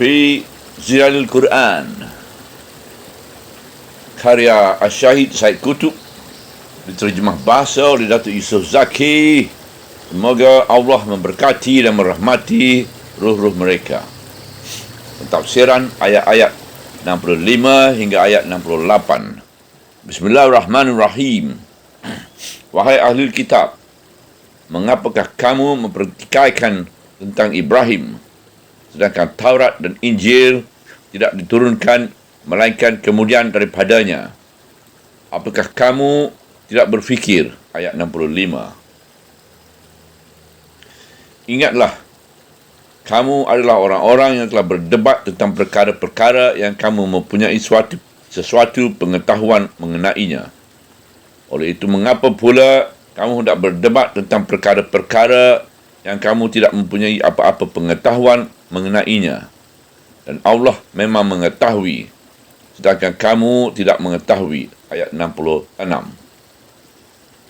fi Zilalil Quran, karya Syahid Said Qutb, diterjemah bahasa oleh Datuk Yusof Zaki. Semoga Allah memberkati dan merahmati ruh-ruh mereka. Pentafsiran ayat-ayat 65 hingga ayat 68. Bismillahirrahmanirrahim. Wahai ahli kitab, mengapakah kamu mempertikaikan tentang Ibrahim, sedangkan Taurat dan Injil tidak diturunkan melainkan kemudian daripadanya? Apakah kamu tidak berfikir? Ayat 65. Ingatlah, kamu adalah orang-orang yang telah berdebat tentang perkara-perkara yang kamu mempunyai sesuatu pengetahuan mengenainya. Oleh itu, mengapa pula kamu hendak berdebat tentang perkara-perkara yang kamu tidak mempunyai apa-apa pengetahuan mengenainya? Dan Allah memang mengetahui, sedangkan kamu tidak mengetahui. Ayat 66.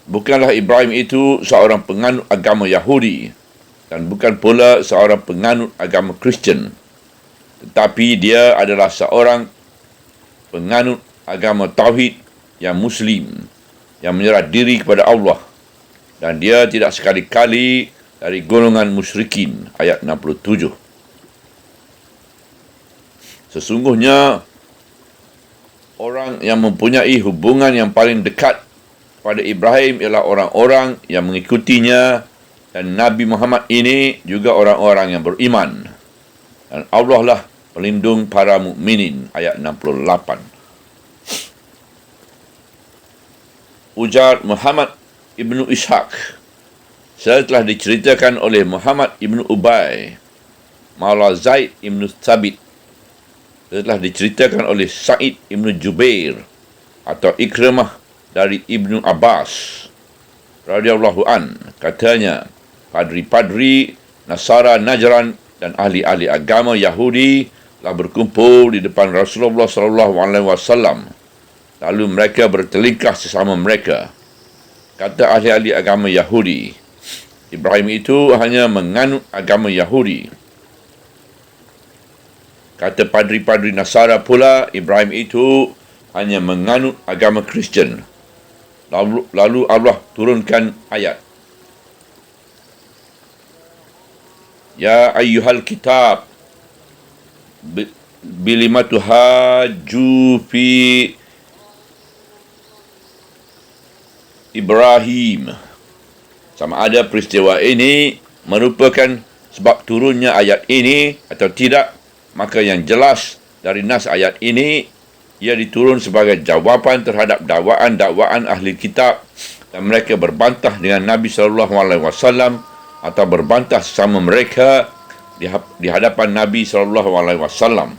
Bukanlah Ibrahim itu seorang penganut agama Yahudi, dan bukan pula seorang penganut agama Kristian, tetapi dia adalah seorang penganut agama Tauhid yang Muslim, yang menyerah diri kepada Allah, dan dia tidak sekali-kali dari golongan musyrikin. Ayat 67. Sesungguhnya orang yang mempunyai hubungan yang paling dekat pada Ibrahim ialah orang-orang yang mengikutinya, dan Nabi Muhammad ini juga orang-orang yang beriman, dan Allah lah pelindung para mukminin. Ayat 68. Ujar Muhammad ibnu Ishaq, saya telah diceritakan oleh Muhammad ibnu Ubay, Maula Zaid ibnu Thabit, saya telah diceritakan oleh Sa'id ibnu Jubair atau Ikrimah dari Ibnu Abbas radhiyallahu an, katanya, padri-padri Nasara Najran dan ahli-ahli agama Yahudi telah berkumpul di depan Rasulullah SAW. Lalu mereka bertelingkah sesama mereka. Kata ahli-ahli agama Yahudi, Ibrahim itu hanya menganut agama Yahudi. Kata padri-padri Nasara pula, Ibrahim itu hanya menganut agama Kristian. Lalu Allah turunkan ayat, Ya ayyuhal kitab, bilima tuhaju fi Ibrahim. Sama ada peristiwa ini merupakan sebab turunnya ayat ini atau tidak, maka yang jelas dari nas ayat ini, ia diturun sebagai jawapan terhadap dakwaan-dakwaan ahli kitab, dan mereka berbantah dengan Nabi SAW atau berbantah sesama mereka di hadapan Nabi SAW.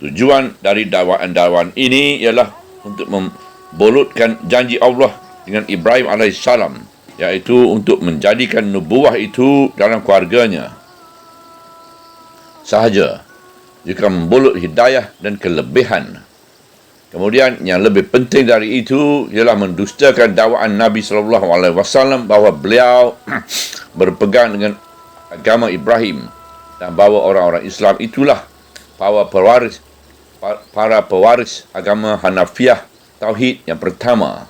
Tujuan dari dakwaan-dakwaan ini ialah untuk membolotkan janji Allah dengan Ibrahim AS, iaitu untuk menjadikan nubuah itu dalam keluarganya sahaja, jika membolot hidayah dan kelebihan. Kemudian yang lebih penting dari itu ialah mendustakan dakwaan Nabi SAW bahawa beliau berpegang dengan agama Ibrahim, dan bahawa orang-orang Islam itulah para pewaris agama Hanafiyah Tauhid yang pertama.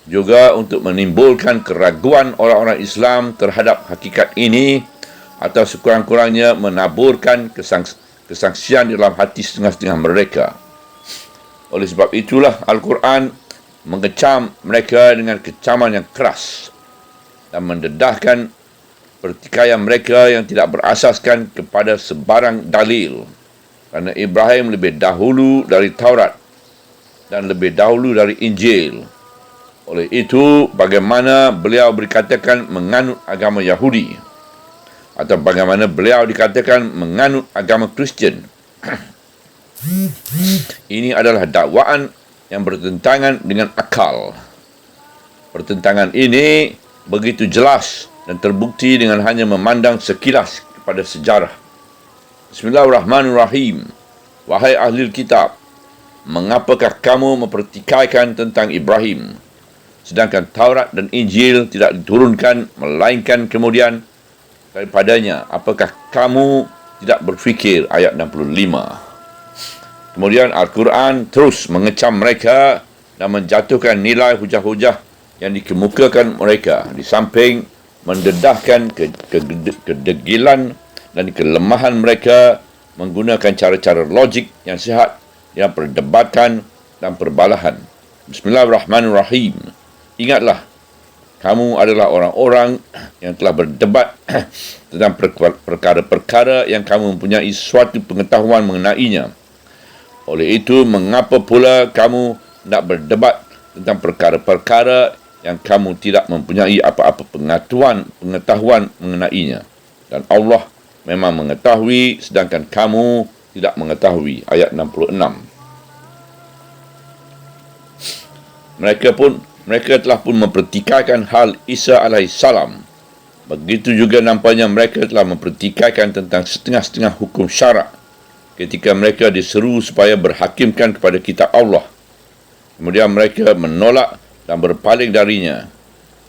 Juga untuk menimbulkan keraguan orang-orang Islam terhadap hakikat ini, atau sekurang-kurangnya menaburkan kesangsian dalam hati setengah-setengah mereka. Oleh sebab itulah Al-Quran mengecam mereka dengan kecaman yang keras dan mendedahkan pertikaian mereka yang tidak berasaskan kepada sebarang dalil, kerana Ibrahim lebih dahulu dari Taurat dan lebih dahulu dari Injil. Oleh itu, bagaimana beliau dikatakan menganut agama Yahudi, atau bagaimana beliau dikatakan menganut agama Kristian? Ini adalah dakwaan yang bertentangan dengan akal. Pertentangan ini begitu jelas dan terbukti dengan hanya memandang sekilas kepada sejarah. Bismillahirrahmanirrahim. Wahai ahli kitab, mengapakah kamu mempertikaikan tentang Ibrahim, sedangkan Taurat dan Injil tidak diturunkan melainkan kemudian daripadanya? Apakah kamu tidak berfikir, ayat 65. Kemudian Al-Quran terus mengecam mereka dan menjatuhkan nilai hujah-hujah yang dikemukakan mereka, di samping mendedahkan kedegilan dan kelemahan mereka menggunakan cara-cara logik yang sihat, yang perdebatan dan perbalahan. Bismillahirrahmanirrahim. Ingatlah, kamu adalah orang-orang yang telah berdebat tentang perkara-perkara yang kamu mempunyai suatu pengetahuan mengenainya. Oleh itu, mengapa pula kamu nak berdebat tentang perkara-perkara yang kamu tidak mempunyai apa-apa pengetahuan mengenainya? Dan Allah memang mengetahui, sedangkan kamu tidak mengetahui. Ayat 66. Mereka telah pun mempertikaikan hal Isa alaihissalam. Begitu juga nampaknya mereka telah mempertikaikan tentang setengah-setengah hukum syarak ketika mereka diseru supaya berhakimkan kepada kitab Allah. Kemudian mereka menolak dan berpaling darinya.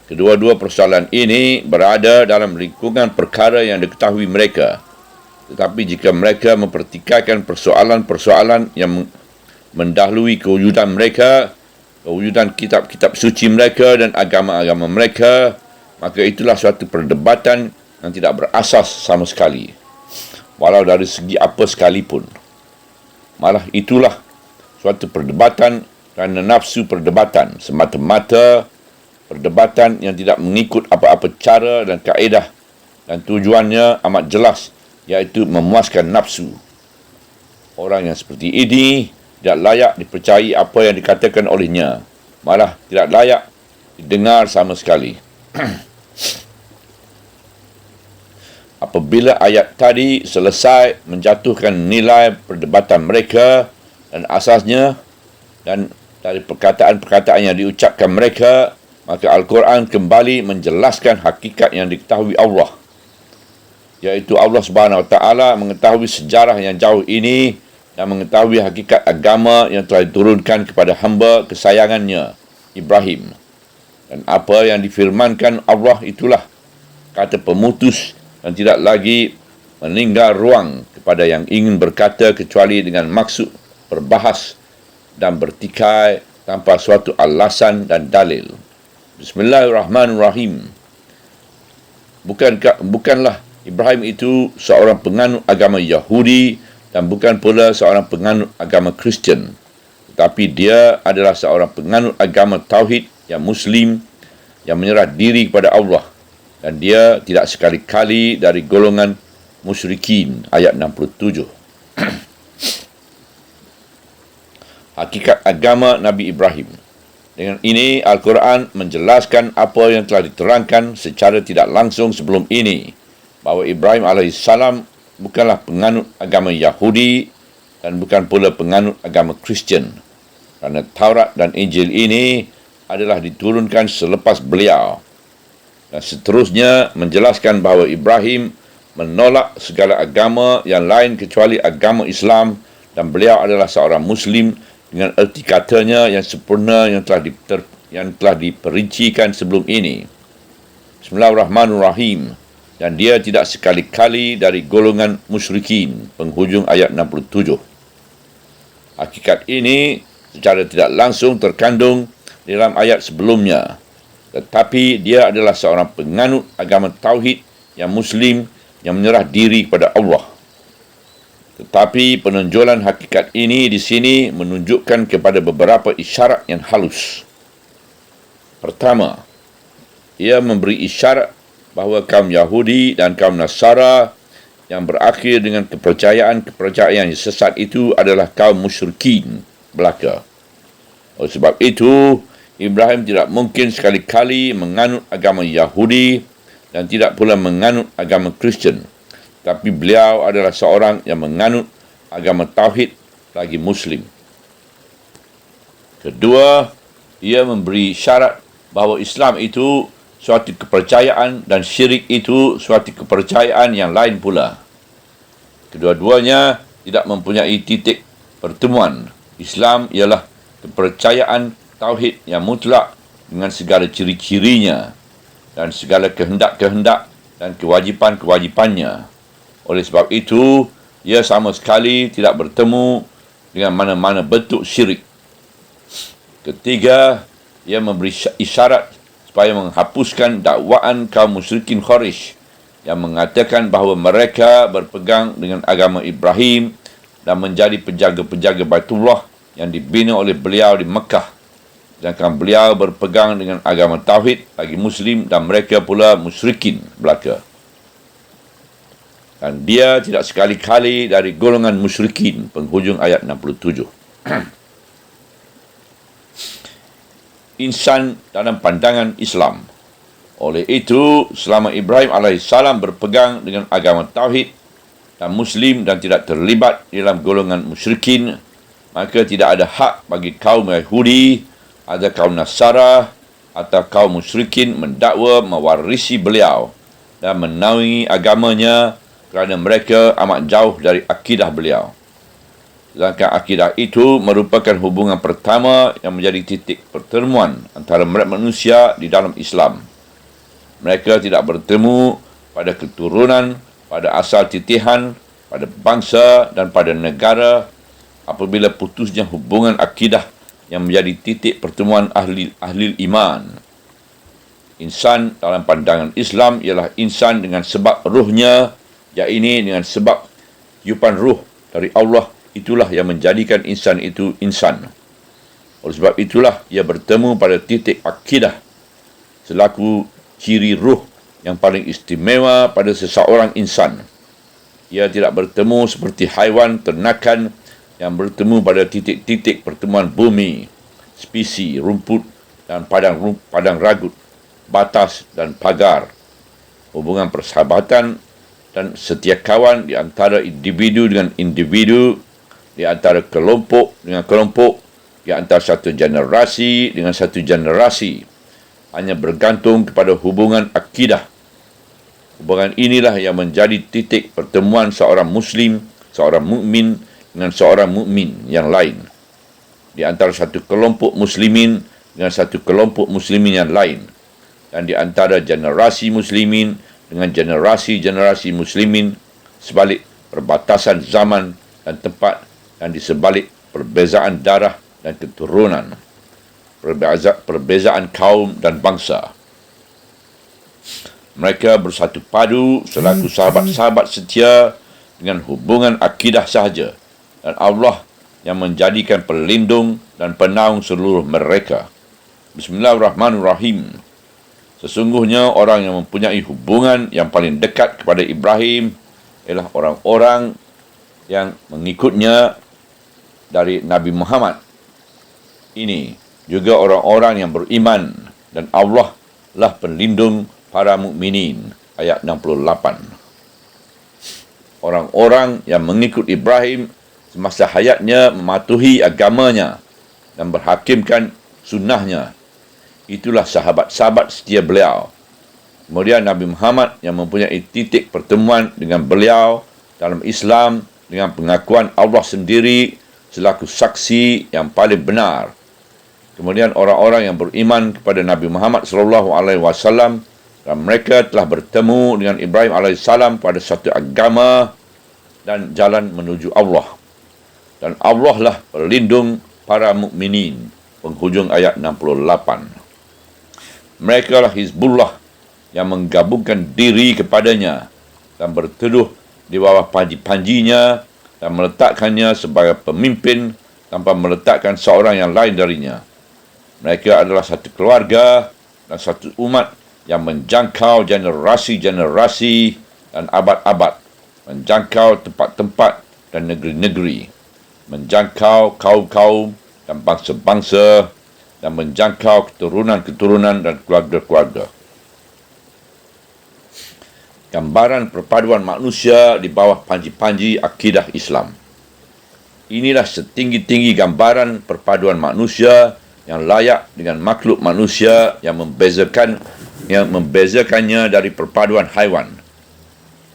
Kedua-dua persoalan ini berada dalam lingkungan perkara yang diketahui mereka. Tetapi jika mereka mempertikaikan persoalan-persoalan yang mendahului kewujudan mereka, kewujudan kitab-kitab suci mereka dan agama-agama mereka, maka itulah suatu perdebatan yang tidak berasas sama sekali, walau dari segi apa sekalipun. Malah itulah suatu perdebatan kerana nafsu perdebatan, semata-mata perdebatan yang tidak mengikut apa-apa cara dan kaedah, dan tujuannya amat jelas, iaitu memuaskan nafsu. Orang yang seperti ini tidak layak dipercayai apa yang dikatakan olehnya, malah tidak layak didengar sama sekali. Apabila ayat tadi selesai menjatuhkan nilai perdebatan mereka dan asasnya, dan dari perkataan-perkataan yang diucapkan mereka, maka Al-Quran kembali menjelaskan hakikat yang diketahui Allah, iaitu Allah Subhanahu Wa Taala mengetahui sejarah yang jauh ini dan mengetahui hakikat agama yang telah diturunkan kepada hamba kesayangannya, Ibrahim. Dan apa yang difirmankan Allah itulah kata pemutus, dan tidak lagi meninggal ruang kepada yang ingin berkata kecuali dengan maksud berbahas dan bertikai tanpa suatu alasan dan dalil. Bismillahirrahmanirrahim. Bukanlah Ibrahim itu seorang penganut agama Yahudi dan bukan pula seorang penganut agama Kristian, tetapi dia adalah seorang penganut agama Tauhid yang Muslim, yang menyerah diri kepada Allah, dan dia tidak sekali-kali dari golongan musyrikin. Ayat 67. Hakikat agama Nabi Ibrahim. Dengan ini, Al-Quran menjelaskan apa yang telah diterangkan secara tidak langsung sebelum ini, bahawa Ibrahim AS bukanlah penganut agama Yahudi dan bukan pula penganut agama Kristian, kerana Taurat dan Injil ini adalah diturunkan selepas beliau. Dan seterusnya menjelaskan bahawa Ibrahim menolak segala agama yang lain kecuali agama Islam, dan beliau adalah seorang Muslim dengan erti katanya yang sempurna yang telah diperincikan sebelum ini. Bismillahirrahmanirrahim. Dan dia tidak sekali-kali dari golongan musyrikin. Penghujung ayat 67. Hakikat ini secara tidak langsung terkandung dalam ayat sebelumnya. Tetapi dia adalah seorang penganut agama Tauhid yang Muslim, yang menyerah diri kepada Allah. Tetapi penonjolan hakikat ini di sini menunjukkan kepada beberapa isyarat yang halus. Pertama, ia memberi isyarat bahawa kaum Yahudi dan kaum Nasara yang berakhir dengan kepercayaan yang sesat itu adalah kaum musyrikin belaka. Oleh sebab itu, Ibrahim tidak mungkin sekali-kali menganut agama Yahudi dan tidak pula menganut agama Kristian. Tapi beliau adalah seorang yang menganut agama Tauhid lagi Muslim. Kedua, ia memberi syarat bahawa Islam itu suatu kepercayaan dan syirik itu suatu kepercayaan yang lain pula. Kedua-duanya tidak mempunyai titik pertemuan. Islam ialah kepercayaan Tauhid yang mutlak dengan segala ciri-cirinya dan segala kehendak-kehendak dan kewajipan-kewajipannya. Oleh sebab itu, ia sama sekali tidak bertemu dengan mana-mana bentuk syirik. Ketiga, ia memberi isyarat supaya menghapuskan dakwaan kaum musyrikin Quraisy yang mengatakan bahawa mereka berpegang dengan agama Ibrahim dan menjadi penjaga-penjaga Baitullah yang dibina oleh beliau di Mekah. Sedangkan beliau berpegang dengan agama Tauhid bagi Muslim dan mereka pula musyrikin belaka. Dan dia tidak sekali-kali dari golongan musyrikin. Penghujung ayat 67. Insan dalam pandangan Islam. Oleh itu, selama Ibrahim AS berpegang dengan agama Tauhid dan Muslim dan tidak terlibat dalam golongan musyrikin, maka tidak ada hak bagi kaum Yahudi atau kaum Nasara atau kaum musyrikin mendakwa mewarisi beliau dan menaungi agamanya kerana mereka amat jauh dari akidah beliau. Sedangkan akidah itu merupakan hubungan pertama yang menjadi titik pertemuan antara manusia di dalam Islam. Mereka tidak bertemu pada keturunan, pada asal titihan, pada bangsa dan pada negara apabila putusnya hubungan akidah yang menjadi titik pertemuan ahli iman. Insan dalam pandangan Islam ialah insan dengan sebab ruhnya, yakni dengan sebab tiupan ruh dari Allah, itulah yang menjadikan insan itu insan. Oleh sebab itulah ia bertemu pada titik akidah selaku ciri ruh yang paling istimewa pada seseorang insan. Ia tidak bertemu seperti haiwan ternakan yang bertemu pada titik-titik pertemuan bumi, spesi, rumput dan padang ragut, batas dan pagar. Hubungan persahabatan dan setia kawan di antara individu dengan individu, di antara kelompok dengan kelompok, di antara satu generasi dengan satu generasi, hanya bergantung kepada hubungan akidah. Hubungan inilah yang menjadi titik pertemuan seorang Muslim, seorang mukmin dengan seorang mukmin yang lain. Di antara satu kelompok muslimin dengan satu kelompok muslimin yang lain. Dan di antara generasi muslimin dengan generasi-generasi muslimin, sebalik perbatasan zaman dan tempat, dan di sebalik perbezaan darah dan keturunan, perbezaan kaum dan bangsa. Mereka bersatu padu selaku sahabat-sahabat setia dengan hubungan akidah sahaja, dan Allah yang menjadikan pelindung dan penaung seluruh mereka. Bismillahirrahmanirrahim. Sesungguhnya orang yang mempunyai hubungan yang paling dekat kepada Ibrahim ialah orang-orang yang mengikutnya dari Nabi Muhammad. Ini juga orang-orang yang beriman, dan Allah lah pelindung para mukminin. Ayat 68. Orang-orang yang mengikut Ibrahim semasa hayatnya mematuhi agamanya dan berhakimkan sunnahnya, itulah sahabat-sahabat setia beliau. Kemudian Nabi Muhammad yang mempunyai titik pertemuan dengan beliau dalam Islam dengan pengakuan Allah sendiri selaku saksi yang paling benar. Kemudian orang-orang yang beriman kepada Nabi Muhammad SAW, dan mereka telah bertemu dengan Ibrahim AS pada satu agama dan jalan menuju Allah. Dan Allah lah pelindung para mukminin. Penghujung ayat 68. Mereka lah Hizbullah yang menggabungkan diri kepadanya dan berteduh di bawah panji-panjinya dan meletakkannya sebagai pemimpin tanpa meletakkan seorang yang lain darinya. Mereka adalah satu keluarga dan satu umat yang menjangkau generasi-generasi dan abad-abad, menjangkau tempat-tempat dan negeri-negeri, menjangkau kaum-kaum dan bangsa-bangsa, dan menjangkau keturunan-keturunan dan keluarga-keluarga. Gambaran perpaduan manusia di bawah panji-panji akidah Islam. Inilah setinggi-tinggi gambaran perpaduan manusia yang layak dengan makhluk manusia yang membezakannya dari perpaduan haiwan.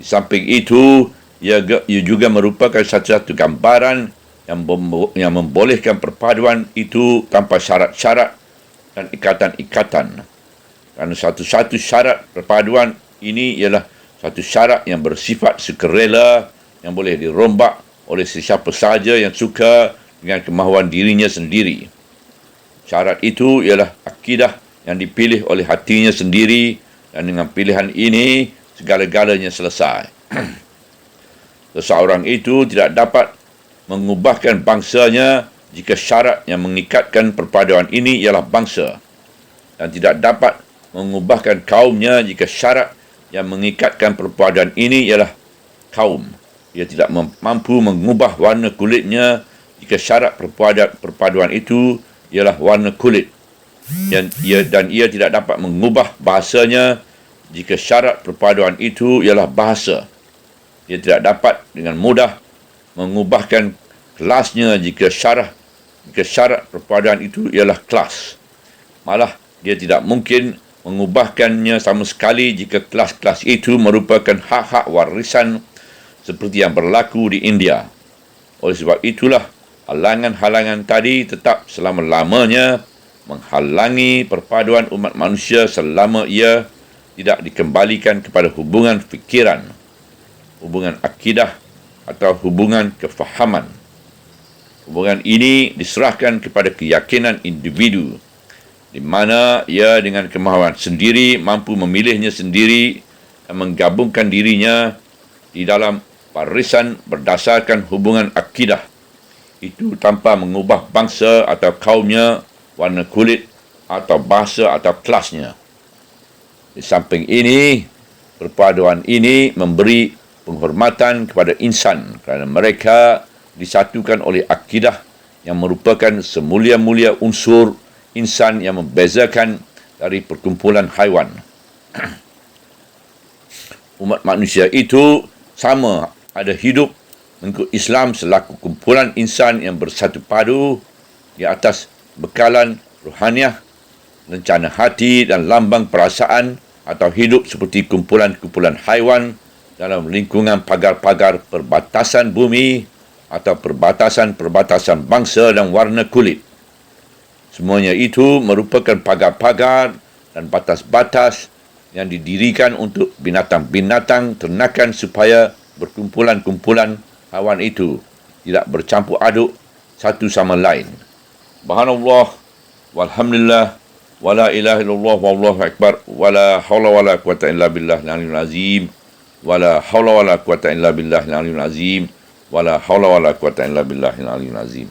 Di samping itu, ia juga merupakan satu-satu gambaran yang membolehkan perpaduan itu tanpa syarat-syarat dan ikatan-ikatan. Kerana satu-satu syarat perpaduan ini ialah satu syarat yang bersifat sukarela yang boleh dirombak oleh sesiapa sahaja yang suka dengan kemahuan dirinya sendiri. Syarat itu ialah akidah yang dipilih oleh hatinya sendiri, dan dengan pilihan ini segala-galanya selesai. Seseorang itu tidak dapat mengubahkan bangsanya jika syarat yang mengikatkan perpaduan ini ialah bangsa, dan tidak dapat mengubahkan kaumnya jika syarat yang mengikatkan perpaduan ini ialah kaum. Ia tidak mampu mengubah warna kulitnya jika syarat perpaduan itu ialah warna kulit. Dan ia tidak dapat mengubah bahasanya jika syarat perpaduan itu ialah bahasa. Ia tidak dapat dengan mudah mengubahkan kelasnya jika syarat perpaduan itu ialah kelas. Malah, dia tidak mungkin mengubahkannya sama sekali jika kelas-kelas itu merupakan hak-hak warisan seperti yang berlaku di India. Oleh sebab itulah, halangan-halangan tadi tetap selama-lamanya menghalangi perpaduan umat manusia selama ia tidak dikembalikan kepada hubungan fikiran, hubungan akidah atau hubungan kefahaman. Hubungan ini diserahkan kepada keyakinan individu, di mana ia dengan kemahuan sendiri mampu memilihnya sendiri dan menggabungkan dirinya di dalam barisan berdasarkan hubungan akidah itu tanpa mengubah bangsa atau kaumnya, warna kulit atau bahasa atau kelasnya. Di samping ini, perpaduan ini memberi penghormatan kepada insan kerana mereka disatukan oleh akidah yang merupakan semulia-mulia unsur insan yang membezakan dari perkumpulan haiwan. Umat manusia itu sama ada hidup mengikut Islam selaku kumpulan insan yang bersatu padu di atas bekalan rohaniah, rencana hati dan lambang perasaan, atau hidup seperti kumpulan-kumpulan haiwan dalam lingkungan pagar-pagar perbatasan bumi atau perbatasan-perbatasan bangsa dan warna kulit. Semuanya itu merupakan pagar-pagar dan batas-batas yang didirikan untuk binatang-binatang ternakan supaya berkumpulan-kumpulan haiwan itu tidak bercampur aduk satu sama lain. Subhanallah, walhamdulillah, wala ilaha illallah, wallahu akbar, wala hawla wala quwata illa billah al-aliyyil azim, wala hawla wala quwata illa billah al-aliyyil azim, wala hawla wala quwata illa billah al-aliyyil azim.